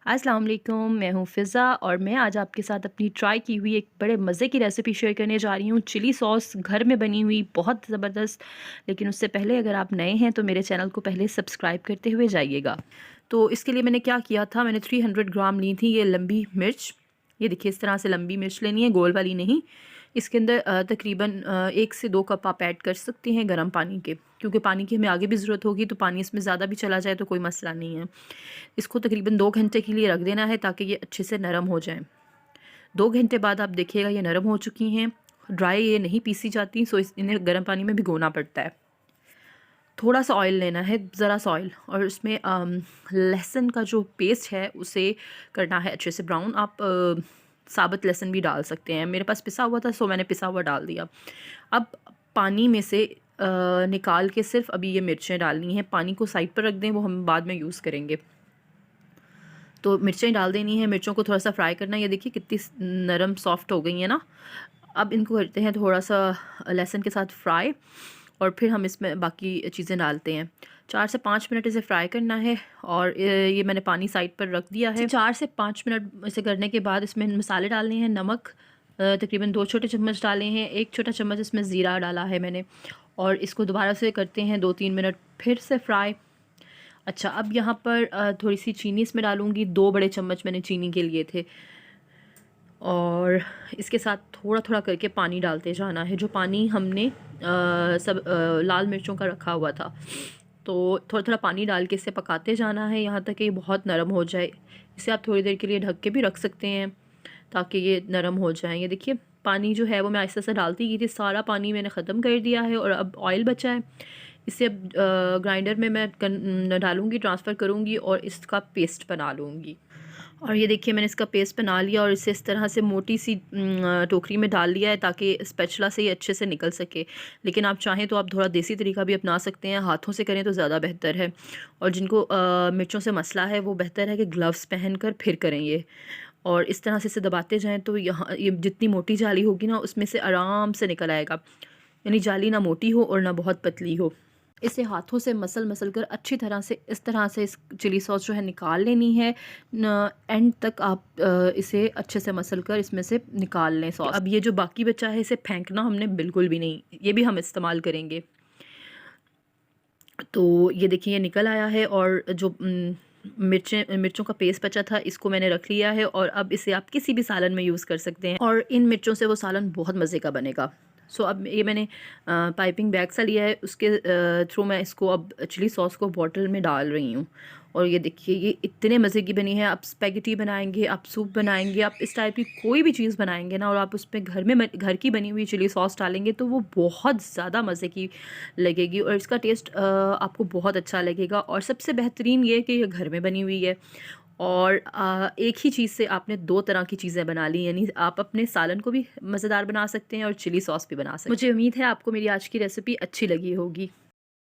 अस्सलाम वालेकुम, मैं हूँ फ़िज़ा और मैं आज आपके साथ अपनी ट्राई की हुई एक बड़े मज़े की रेसिपी शेयर करने जा रही हूँ। चिली सॉस घर में बनी हुई बहुत ज़बरदस्त। लेकिन उससे पहले अगर आप नए हैं तो मेरे चैनल को पहले सब्सक्राइब करते हुए जाइएगा। तो इसके लिए मैंने क्या किया था, मैंने 300 ग्राम ली थी ये लंबी मिर्च। ये देखिए इस तरह से लंबी मिर्च लेनी है, गोल वाली नहीं। इसके अंदर तकरीबन 1 से 2 कप आप ऐड कर सकती हैं गर्म पानी के, क्योंकि पानी की हमें आगे भी ज़रूरत होगी, तो पानी इसमें ज़्यादा भी चला जाए तो कोई मसला नहीं है। इसको तकरीबन 2 घंटे के लिए रख देना है ताकि ये अच्छे से नरम हो जाएं। 2 घंटे बाद आप देखिएगा ये नरम हो चुकी हैं। ड्राई ये नहीं पीसी जाती, सो इन्हें गर्म पानी में भिगोना पड़ता है। थोड़ा सा ऑयल लेना है, ज़रा सा ऑयल, और उसमें लहसुन का जो पेस्ट है उसे करना है अच्छे से ब्राउन। आप साबुत लहसुन भी डाल सकते हैं, मेरे पास पिसा हुआ था सो मैंने पिसा हुआ डाल दिया। अब पानी में से निकाल के सिर्फ अभी ये मिर्चें डालनी हैं। पानी को साइड पर रख दें, वो हम बाद में यूज़ करेंगे। तो मिर्चें डाल देनी है, मिर्चों को थोड़ा सा फ्राई करना है। ये देखिए कितनी नरम सॉफ्ट हो गई है ना। अब इनको करते हैं थोड़ा सा लहसुन के साथ फ्राई, और फिर हम इसमें बाकी चीज़ें डालते हैं। 4 से 5 मिनट इसे फ्राई करना है, और ये मैंने पानी साइड पर रख दिया है। 4 से 5 मिनट इसे करने के बाद इसमें मसाले डालने हैं। नमक तकरीबन 2 छोटे चम्मच डाले हैं, 1 छोटा चम्मच इसमें ज़ीरा डाला है मैंने, और इसको दोबारा से करते हैं 2-3 मिनट फिर से फ्राई। अच्छा, अब यहाँ पर थोड़ी सी चीनी इसमें डालूँगी, 2 बड़े चम्मच मैंने चीनी के लिए थे, और इसके साथ थोड़ा-थोड़ा करके पानी डालते जाना है, जो पानी हमने सब लाल मिर्चों का रखा हुआ था। तो थोड़ा-थोड़ा पानी डाल के इसे पकाते जाना है यहाँ तक कि ये बहुत नरम हो जाए। इसे आप थोड़ी देर के लिए ढक के भी रख सकते हैं ताकि ये नरम हो जाए। ये देखिए पानी जो है वो मैं आहिस्ता-आहिस्ता डालती गई थी, सारा पानी मैंने ख़त्म कर दिया है, और अब ऑयल बचा है। इसे अब ग्राइंडर में मैं डालूँगी, ट्रांसफ़र करूँगी और इसका पेस्ट बना लूँगी। और ये देखिए मैंने इसका पेस्ट बना लिया, और इसे इस तरह से मोटी सी टोकरी में डाल लिया है ताकि स्पैचुला से ये अच्छे से निकल सके। लेकिन आप चाहें तो आप थोड़ा देसी तरीका भी अपना सकते हैं, हाथों से करें तो ज़्यादा बेहतर है। और जिनको मिर्चों से मसला है वो बेहतर है कि ग्लव्स पहन कर फिर करें ये। और इस तरह से इसे दबाते जाएँ तो यहाँ ये जितनी मोटी जाली होगी ना उसमें से आराम से निकल आएगा। यानी जाली ना मोटी हो और ना बहुत पतली हो। इसे हाथों से मसल-मसल कर अच्छी तरह से इस तरह से इस चिली सॉस जो है निकाल लेनी है। न एंड तक आप इसे अच्छे से मसल कर इसमें से निकाल लें सॉस। अब ये जो बाकी बचा है इसे फेंकना हमने बिल्कुल भी नहीं, ये भी हम इस्तेमाल करेंगे। तो ये देखिए ये निकल आया है, और जो मिर्चों का पेस्ट बचा था इसको मैंने रख लिया है, और अब इसे आप किसी भी सालन में यूज़ कर सकते हैं, और इन मिर्चों से वो सालन बहुत मज़े का बनेगा। सो अब ये मैंने पाइपिंग बैग सा लिया है, उसके थ्रू मैं इसको अब चिली सॉस को बॉटल में डाल रही हूँ। और ये देखिए ये इतने मज़े की बनी है। आप स्पेगेटी बनाएंगे, आप सूप बनाएंगे, आप इस टाइप की कोई भी चीज़ बनाएंगे ना, और आप उस पर घर की बनी हुई चिली सॉस डालेंगे तो वो बहुत ज़्यादा मज़े की लगेगी, और इसका टेस्ट आपको बहुत अच्छा लगेगा। और सबसे बेहतरीन ये कि ये घर में बनी हुई है, और एक ही चीज़ से आपने 2 तरह की चीज़ें बना ली, यानी आप अपने सालन को भी मज़ेदार बना सकते हैं और चिली सॉस भी बना सकते हैं। मुझे उम्मीद है आपको मेरी आज की रेसिपी अच्छी लगी होगी।